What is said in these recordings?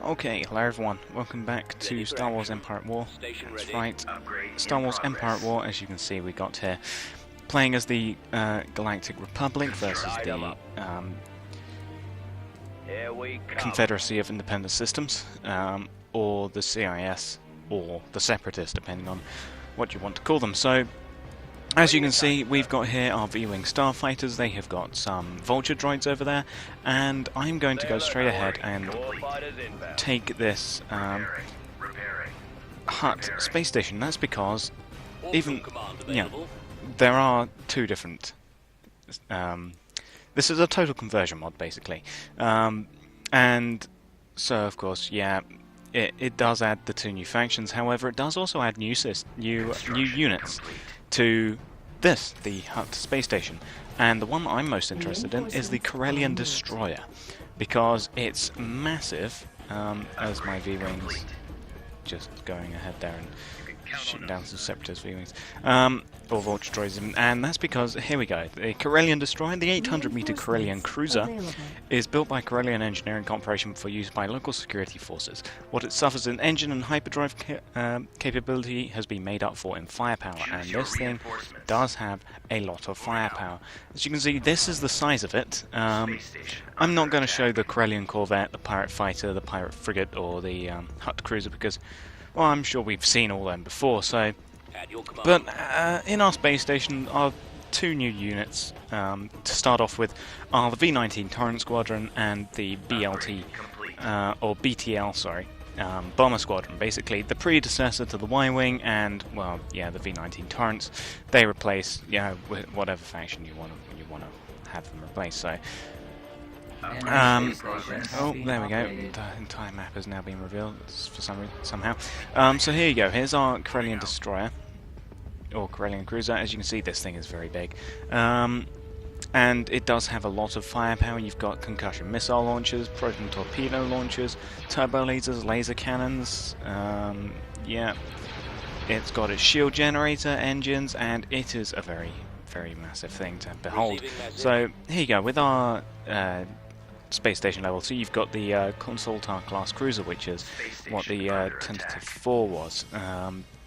Okay, hello everyone, welcome back to Star Wars Empire at War. That's right, Star Wars Empire at War, as you can see we got here, playing as the Galactic Republic versus the Confederacy of Independent Systems, or the CIS, or the Separatists, depending on what you want to call them. So, as you can see, we've got here our V-Wing starfighters. They have got some vulture droids over there, and I'm going to go straight ahead and take this Hutt space station. That's because even, there are two different. This is a total conversion mod, basically, and so of course, it does add the two new factions. However, it does also add new units to the Hutt space station, and the one that I'm most interested in is the Corellian Destroyer, because it's massive, as my V-Wings just going ahead there and shooting down some Separatist V-Wings, or Vulture droids, and that's because, here we go, the Corellian Destroyer, the 800-meter Corellian cruiser, is built by Corellian Engineering Corporation for use by local security forces. What it suffers in engine and hyperdrive capability has been made up for in firepower, and this thing does have a lot of firepower. As you can see, this is the size of it. I'm not going to show the Corellian Corvette, the Pirate Fighter, the Pirate Frigate, or the Hutt Cruiser, because, well, I'm sure we've seen all them before, so... But in our space station, our two new units, to start off with, are the V-19 Torrent Squadron and the BLT, or BTL, sorry, Bomber Squadron. Basically, the predecessor to the Y-Wing and, well, yeah, the V-19 Torrents. They replace, whatever faction you want to have them replace, so... oh, there we go. The entire map has now been revealed for some reason, somehow. So here you go. Here's our Corellian Destroyer, or Corellian Cruiser. As you can see, this thing is very big. And it does have a lot of firepower. You've got concussion missile launchers, proton torpedo launchers, turbo lasers, laser cannons. It's got its shield generator, engines, and it is a very, very massive thing to behold. So here you go. With our space station level, so you've got the Consultar class cruiser, which is what the Tentative 4 was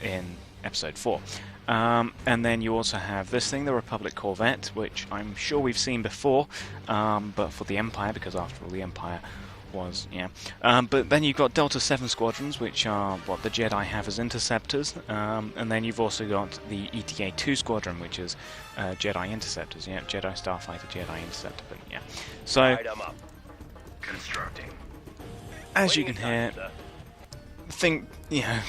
in Episode 4. And then you also have this thing, the Republic Corvette, which I'm sure we've seen before, but for the Empire, because after all the Empire was, but then you've got Delta 7 squadrons, which are what the Jedi have as interceptors, and then you've also got the ETA 2 squadron, which is Jedi interceptors, Jedi Starfighter, Jedi Interceptor, but so, as you can hear,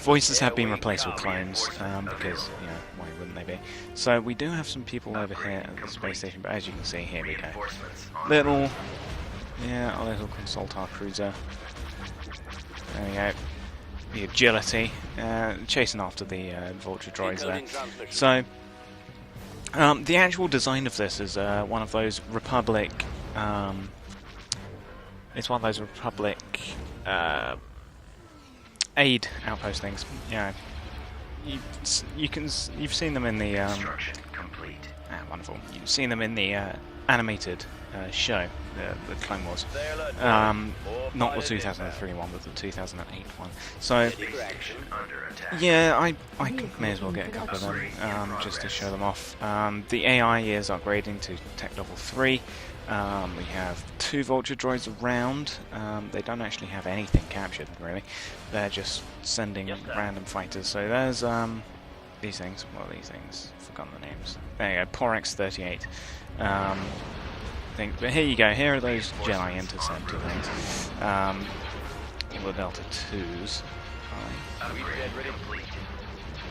voices have been replaced with clones, because, why wouldn't they be? So we do have some people over here at the space station, but as you can see, here we go. A little Consultar cruiser. There we go. The agility, chasing after the Vulture droids there. So, the actual design of this is one of those Republic... it's one of those Republic... aid outpost things. You've seen them in the wonderful. You've seen them in the animated show, the Clone Wars. Not the 2003 one, but the 2008 one. So I may as well get a couple of them just to show them off. The AI is upgrading to Tech Level 3. We have 2 Vulture droids around. They don't actually have anything captured, really. They're just sending random fighters. So there's these things. What are these things? Forgotten the names. There you go. Porex 38. But here you go. Here are those Jedi Interceptor things. The Delta 2s.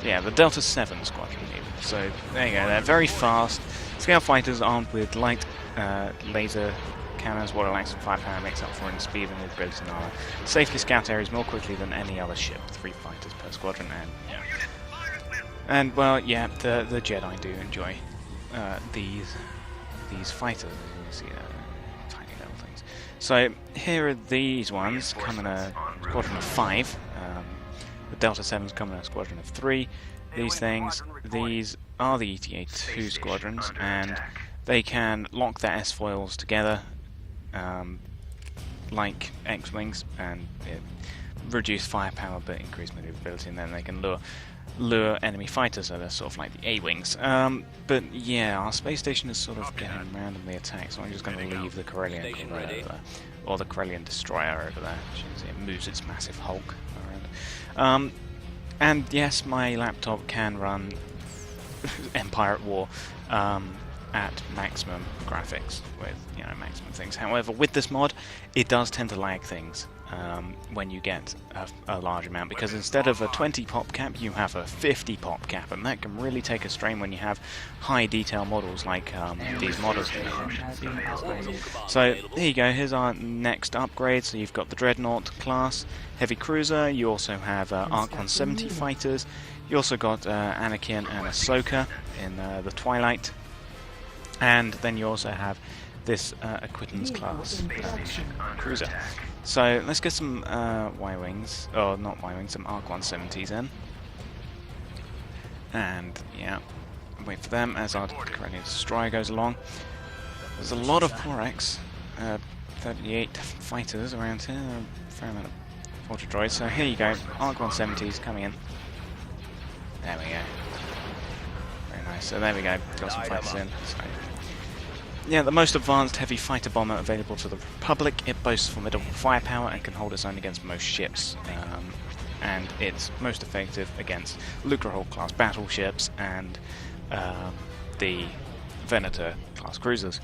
Yeah, the Delta 7 squadron even. So there you go. They're very fast. Scale fighters armed with light laser cannons, water lengths and firepower makes up for in speed and ability and armor. Safely scout areas more quickly than any other ship. 3 fighters per squadron, and well, the Jedi do enjoy these fighters. As you can see, tiny little things. So here are these ones come in a squadron of 5. The Delta 7s come in a squadron of 3. These are the ETA 2 squadrons, and they can lock their S-foils together like X-wings, and reduce firepower but increase maneuverability, and then they can lure enemy fighters, so they're sort of like the A-wings. But yeah, our space station is sort of getting randomly attacked, so I'm just going to leave the Corellian over there, or the Corellian destroyer over there. It moves its massive hulk around. And yes, my laptop can run Empire at War at maximum graphics with maximum things. However, with this mod, it does tend to lag things when you get a large amount, because instead of a 20 pop cap, you have a 50 pop cap, and that can really take a strain when you have high detail models like these models. So here you go. Here's our next upgrade. So you've got the Dreadnought class heavy cruiser. You also have Arc 170 fighters. You also got Anakin and Ahsoka in the Twilight. And then you also have this Acquitans class cruiser. So let's get some Y-wings, or not Y-wings, some Arc 170s in. And yeah, wait for them as our Corellian destroyer goes along. There's a lot of Porrex, 38 fighters around here, a fair amount of Ultra droids. So here you go, Arc 170s coming in. There we go. Very nice. So there we go, got some fighters in. So, yeah, the most advanced heavy fighter bomber available to the Republic. It boasts formidable firepower and can hold its own against most ships. And it's most effective against Lucrehulk class battleships and the Venator class cruisers.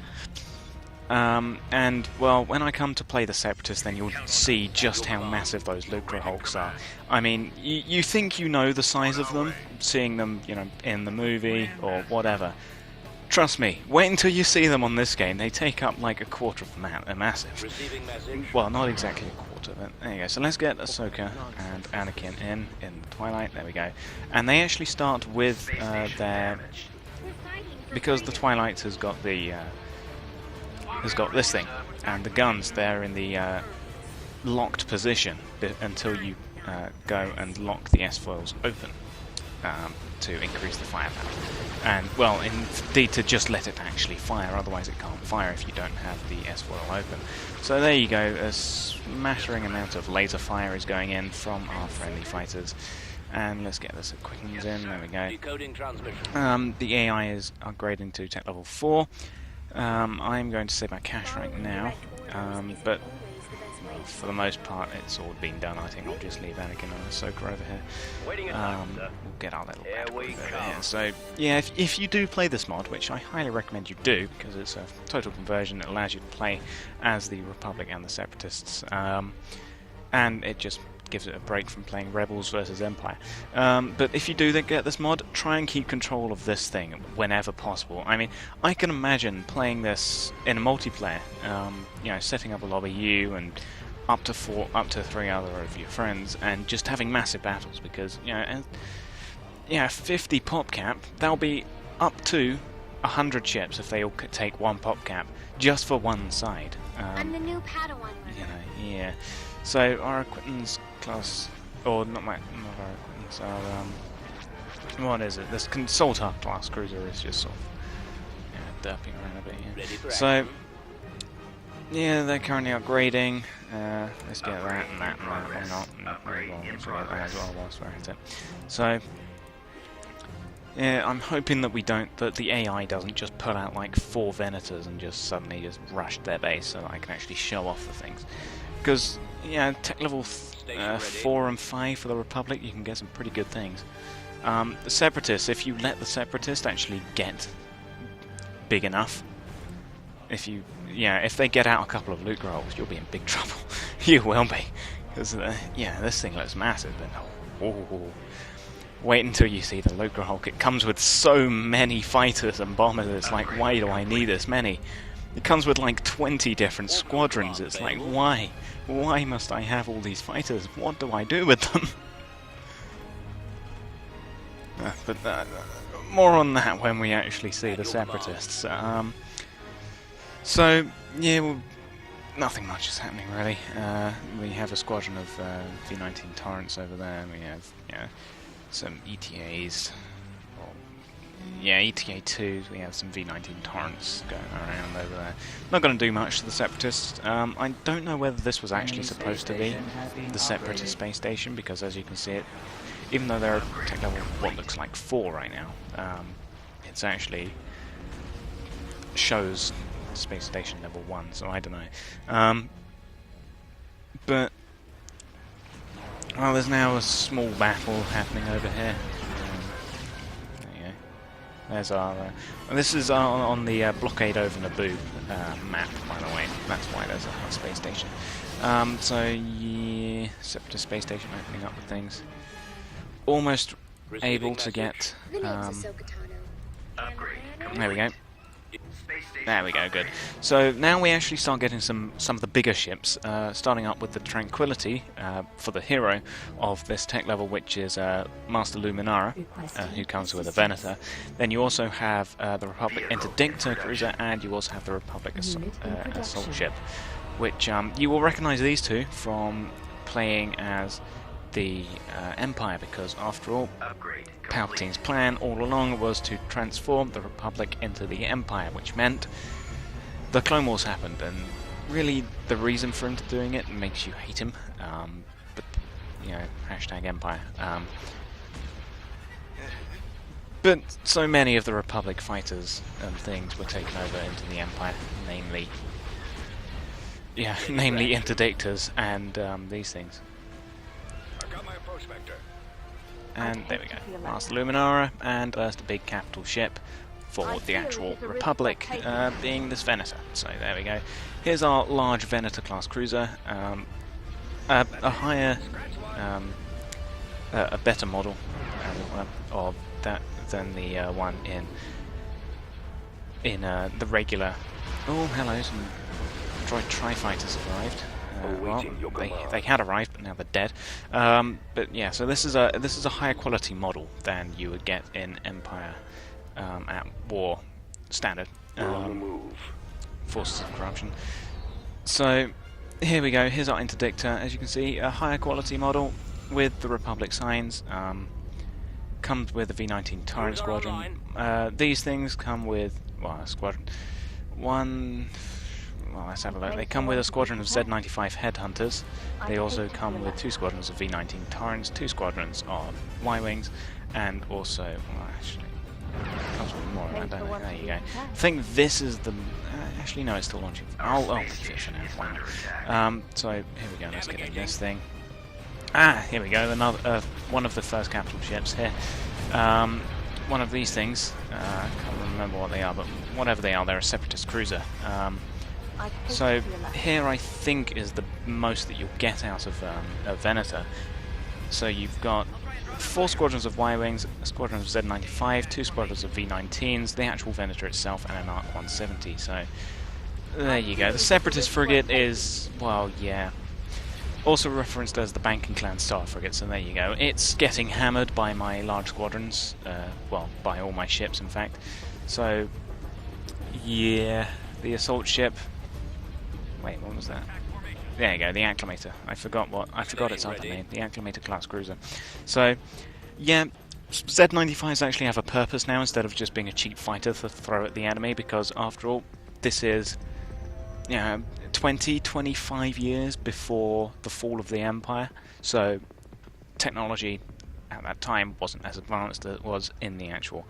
And, well, when I come to play the Separatists, then you'll see just how massive those Lucrehulks are. I mean, you think you know the size of them, seeing them, in the movie or whatever. Trust me, wait until you see them on this game. They take up like a quarter of the map. They're massive. Well, not exactly a quarter, but there you go. So let's get Ahsoka and Anakin in the Twilight. There we go. And they actually start with their... Because the Twilight has got the... has got this thing, and the guns, they're in the locked position until you go and lock the S-foils open to increase the firepower. And, well, indeed to just let it actually fire, otherwise it can't fire if you don't have the S-foil open. So there you go, a smattering amount of laser fire is going in from our friendly fighters. And let's get this Acquitans in, there we go. The AI is upgrading to tech level 4. I'm going to save my cash right now, but for the most part it's all been done. I think I'll just leave Anakin and Ahsoka over here. We'll get our little over here. So yeah, if you do play this mod, which I highly recommend you do, because it's a total conversion, it allows you to play as the Republic and the Separatists, and it just gives it a break from playing Rebels versus Empire. But if you do get this mod, try and keep control of this thing whenever possible. I mean, I can imagine playing this in a multiplayer, setting up a lobby, you and up to 3 other of your friends, and just having massive battles, because 50 pop cap, that'll be up to 100 ships if they all take one pop cap just for one side. I'm the new Padawan. Yeah. So our Acquitans class, or not our Acquitans, what is it? This Consultar class cruiser is just sort of derping around a bit. Yeah. So yeah, they're currently upgrading. Let's get that and that and that. Why not? Let's get that as well whilst we're at it. So yeah, I'm hoping that that the AI doesn't just put out like 4 Venators and just suddenly just rush their base, so that I can actually show off the things. Because tech level 4 and 5 for the Republic, you can get some pretty good things. The Separatists, if you let the Separatists actually get big enough, if they get out a couple of Lucrehulks, you'll be in big trouble. You will be, because this thing looks massive. But wait until you see the Lucrehulk. It comes with so many fighters and bombers. It's like, why do I need this many? It comes with like 20 different squadrons. It's like, why? Why must I have all these fighters? What do I do with them? But more on that when we actually see the Separatists. So, yeah, well, nothing much is happening really. We have a squadron of V-19 Torrents over there, and we have some ETAs, or yeah, ETA-2s, we have some V-19 torrents going around over there. Not going to do much to the Separatists. I don't know whether this was actually supposed to be the Separatist space station, because as you can see it, even though they're tech level what looks like 4 right now, it's actually shows space station level 1, so I don't know. But well, there's now a small battle happening over here. There you go. There's our. This is on the blockade over Naboo map, by the way. That's why there's a space station. So yeah, Separatist space station opening up with things. Almost able to get. There we go. There we go, good. So now we actually start getting some of the bigger ships, starting up with the Tranquility for the hero of this tech level, which is Master Luminara, who comes with a Venator. Then you also have the Republic Interdictor cruiser, and you also have the Republic assault ship, which you will recognise these two from playing as the Empire, because after all, Palpatine's plan all along was to transform the Republic into the Empire, which meant the Clone Wars happened, and really the reason for him doing it makes you hate him, but, you know, hashtag Empire. But so many of the Republic fighters and things were taken over into the Empire, namely Interdictors and these things. And there we go, Master Luminara, and there's the big capital ship for the actual Republic, being this Venator. So there we go. Here's our large Venator class cruiser, a higher, a better model of that than the one in the regular. Oh, hello, some droid tri-fighters have arrived. Well, they had arrived, but now they're dead. But yeah, so this is a higher quality model than you would get in Empire at War standard Forces of Corruption. So here we go. Here's our Interdictor. As you can see, a higher quality model with the Republic signs. Comes with a V-19 Tyrant Squadron. These things come with a squadron. Well, let's have a look. They come with a squadron of Z-95 Headhunters. They also come with 2 squadrons of V-19 Torrents, 2 squadrons of Y-Wings, and also, well, actually, comes with more of that, don't they? There you go. I think this is the... actually, no, it's still launching. Oh, fish now. So, here we go. Let's get in this thing. Here we go. Another one of the first capital ships here. One of these things. I can't remember what they are, but whatever they are, they're a Separatist cruiser. So here I think is the most that you'll get out of a Venator. So you've got 4 squadrons of Y-Wings, a squadron of Z-95, 2 squadrons of V-19s, the actual Venator itself, and an ARC 170. So there you go. The Separatist frigate is, well, yeah, also referenced as the Banking Clan Star frigate. So there you go. It's getting hammered by my large squadrons, well, by all my ships, in fact. So yeah, the assault ship. Wait, what was that? There you go, the Acclamator. I forgot its other name. The Acclamator class cruiser. So, yeah, Z-95s actually have a purpose now instead of just being a cheap fighter to throw at the enemy, because after all, this is, 25 years before the fall of the Empire. So, technology at that time wasn't as advanced as it was in the actual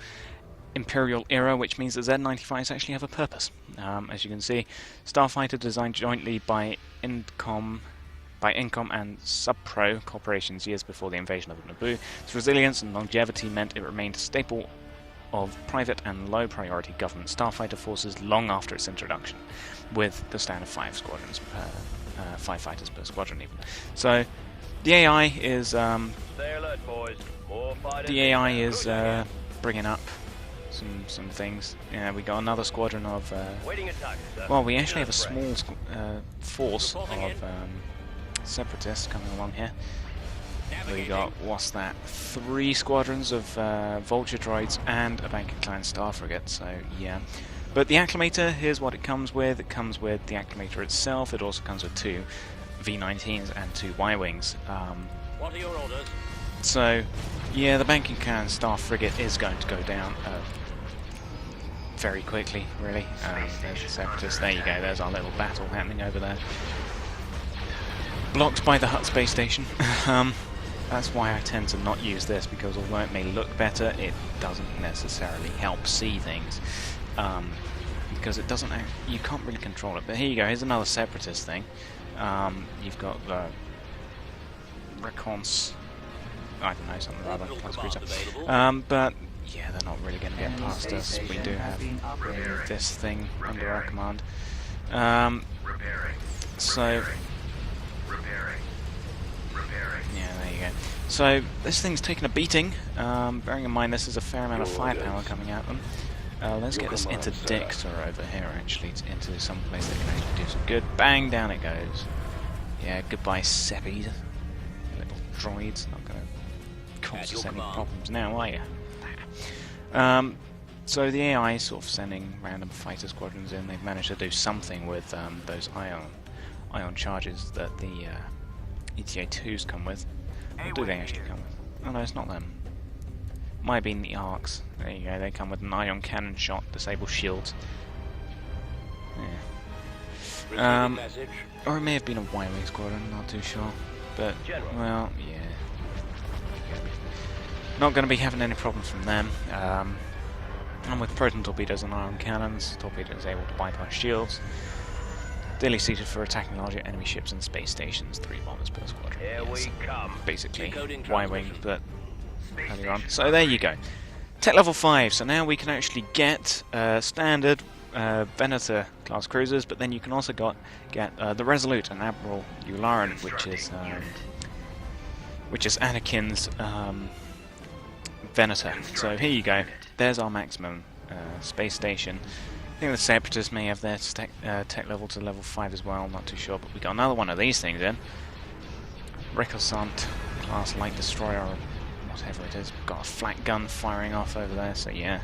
Imperial era, which means that Z-95s actually have a purpose. As you can see, Starfighter designed jointly by Incom and Subpro corporations years before the invasion of Naboo. Its resilience and longevity meant it remained a staple of private and low-priority government starfighter forces long after its introduction, with the standard 5 squadrons per 5 fighters per squadron even. So the AI is bringing up some things. Yeah, we got another squadron of. Well, we actually have a small force of Separatists coming along here. We got, what's that? 3 squadrons of Vulture droids and a Banking Clan Star frigate. So yeah, but the Acclamator, here's what it comes with. It comes with the Acclamator itself. It also comes with 2 V-19s and 2 Y-Wings. What are your orders? So yeah, the Banking Clan Star frigate is going to go down. very quickly, really. There's the Separatists. There you go. There's our little battle happening over there. Blocked by the Hutt space station. That's why I tend to not use this, because although it may look better, it doesn't necessarily help see things. Because it doesn't, you can't really control it. But here you go, here's another Separatist thing. You've got the Reconce, I don't know, something or other, plus cruiser. But yeah, they're not really going to get past us. We do have this thing under our command. So yeah, there you go. So this thing's taken a beating. Bearing in mind this is a fair amount of firepower coming at them. Let's get this interdictor over here, actually, into some place that can actually do some good. Bang, down it goes. Yeah, goodbye, Seppies. Little droids. Not going to cause us any problems now, are you? So the AI is sort of sending random fighter squadrons in. They've managed to do something with those ion charges that the ETA-2s come with. What do they actually come with? Oh no, it's not them. Might have been the Arcs. There you go, they come with an ion cannon shot, disable shields. Yeah. Or it may have been a Y-Wing squadron, not too sure. But, well, yeah. Not going to be having any problems from them. And with proton torpedoes and ion cannons, torpedoes able to bypass shields. Ideally suited for attacking larger enemy ships and space stations, 3 bombers per squadron. Here we come. Basically, Y-Wing, but earlier on. So there you go. Tech level 5, so now we can actually get standard Venator class cruisers, but then you can also get the Resolute and Admiral Yularen, which is Anakin's Venator. So here you go. There's our maximum space station. I think the Separatists may have their tech level to level 5 as well, not too sure, but we got another one of these things in. Recusant class light destroyer, or whatever it is. We've got a flak gun firing off over there, so yeah.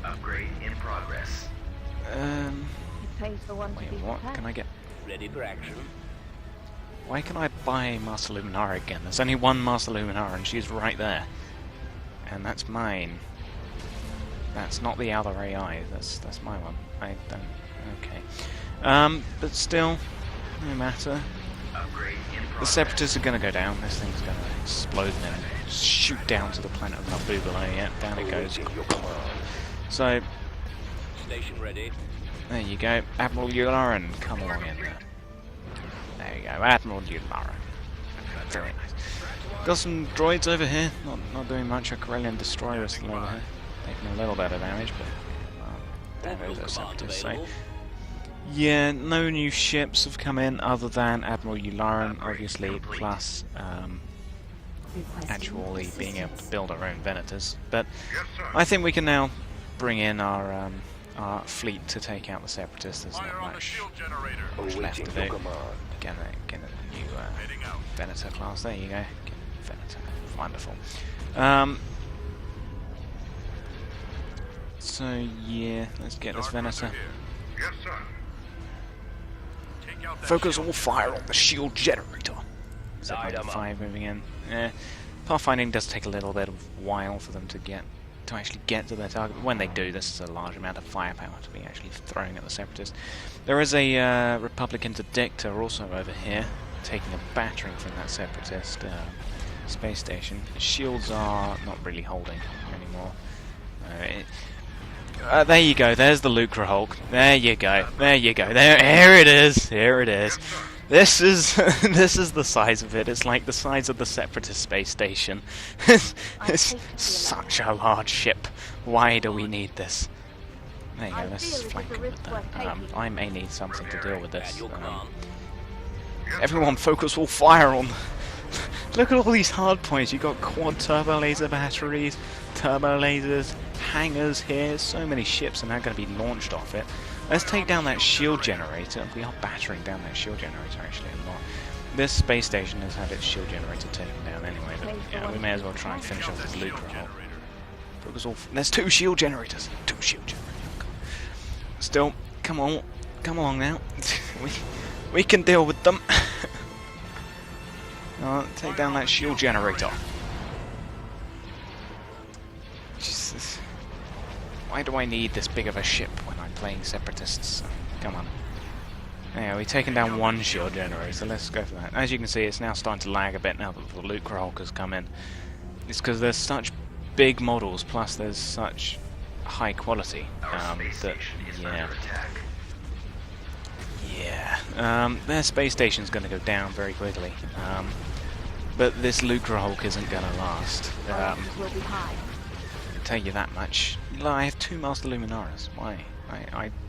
Upgrade in progress. Wait, what? Can I get... Ready for action. Why can I buy Master Luminara again? There's only one Master Luminara and she's right there. And that's mine. That's not the other AI, that's my one. I don't... okay. But still, no matter. The Separatists are going to go down, this thing's going to explode and then shoot down to the planet of Naboo below. Yeah, down it goes. So, Station ready. there you go. Admiral Yularen, come along in there. There you go, Admiral Yularen. Very nice. Got some droids over here, not doing much. A Corellian destroyer is still over here. Taking a little bit of damage, but there goes those Separatists. So, yeah, no new ships have come in other than Admiral Yularen, obviously, plus actually being able to build our own Venators. But I think we can now bring in our fleet to take out the Separatists. There's not much left to do. Get a new Venator class. There you go. Venator. Wonderful. So yeah, let's get this Venator. Yes, sir. Focus all fire on the shield generator. Sector 5 moving in. Pathfinding does take a little bit of while for them to actually get to their target. But when they do, this is a large amount of firepower to be actually throwing at the Separatists. There is a Republic interdictor also over here, taking a battering from that Separatist space station. The shields are not really holding anymore. There you go, there's the Lucra Hulk. There you go, there you go. Here it is, here it is. This is this is the size of it. It's like the size of the Separatist space station. It's such a large ship. Why do we need this? There you go, let's flank him with that. I may need something to deal with this. Everyone focus all fire on... Look at all these hard points. You've got quad turbo laser batteries, turbo lasers, hangars here. So many ships are now going to be launched off it. Let's take down that shield generator. We are battering down that shield generator actually a lot. This space station has had its shield generator taken down anyway, but yeah, we may as well try and finish off this Lucra Hulk. Focus all... There's 2 shield generators. 2 shield generators. Still, come on, come along now. we can deal with them. Take down that shield generator. Jesus. Why do I need this big of a ship when I'm playing Separatists? Come on. Yeah, we've taken down one shield generator, so let's go for that. As you can see, it's now starting to lag a bit now that the Lucre Hulk has come in. It's because there's such big models, plus there's such high quality. Their space station's going to go down very quickly. But this Lucre Hulk isn't going to last. Will be high. Tell you that much. I have 2 Master Luminaras. Why?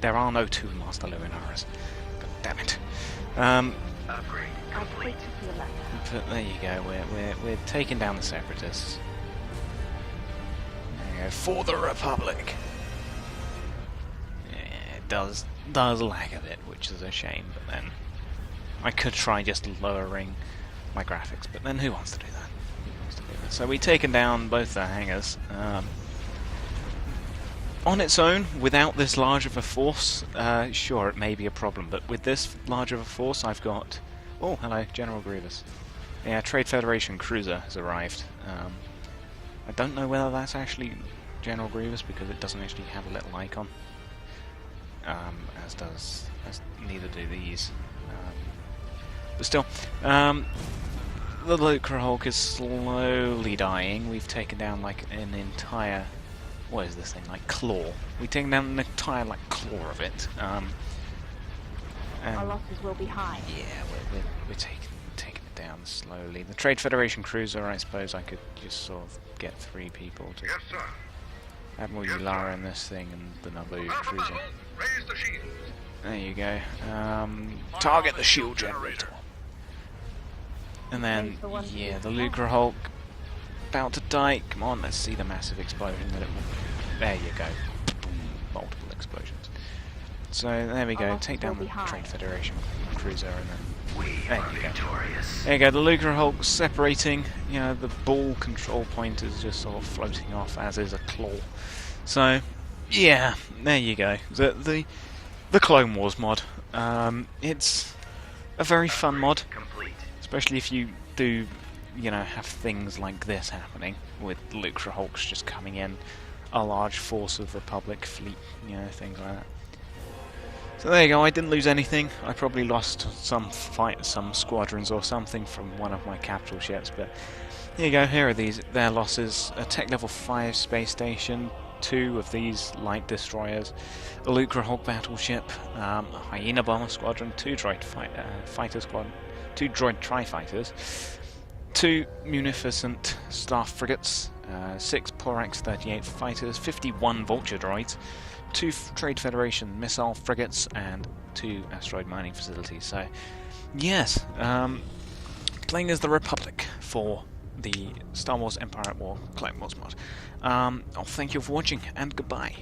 There are no 2 Master Luminaras. God damn it. Upgrade complete. But there you go. We're taking down the Separatists. There you go. For the Republic. Yeah, it does lag a bit, which is a shame. But then I could try just lowering my graphics. But then who wants to do that? So we've taken down both the hangars. On its own, without this large of a force, sure, it may be a problem, but with this large of a force, I've got... Oh, hello, General Grievous. Yeah, Trade Federation cruiser has arrived. I don't know whether that's actually General Grievous, because it doesn't actually have a little icon. As neither do these. But still, the Lucre Hulk is slowly dying. We've taken down like an entire... What is this thing? Like claw. We've taken down an entire like claw of it. Our losses will be high. Yeah, we're taking it down slowly. The Trade Federation cruiser, I suppose I could just sort of get 3 people to... Yes, sir. Admiral Yulara in this thing and the Naboo cruiser. Raise the shield. There you go. Target the shield generator. And then, yeah, the Lucre Hulk about to die. Come on, let's see the massive explosion that it will... There you go. Multiple explosions. So there we go. Take down the Trade Federation cruiser and then... There you go. There you go. The Lucre Hulk separating. You know, the ball control point is just sort of floating off, as is a claw. So, yeah, there you go. The Clone Wars mod. It's a very fun mod, especially if you do, you know, have things like this happening with Lucre Hulks just coming in, a large force of Republic fleet, you know, things like that. So there you go. I didn't lose anything. I probably lost some squadrons or something from one of my capital ships, but here you go. Here are their losses: a Tech Level 5 space station, 2 of these light destroyers, a Lucre Hulk battleship, a Hyena bomber squadron, 2 droid fighter squadron, 2 droid tri-fighters, 2 munificent staff frigates, 6 Porax 38 fighters, 51 vulture droids, 2 Trade Federation missile frigates, and 2 asteroid mining facilities. So, yes, playing as the Republic for the Star Wars Empire at War Clone Wars mod. Thank you for watching, and goodbye.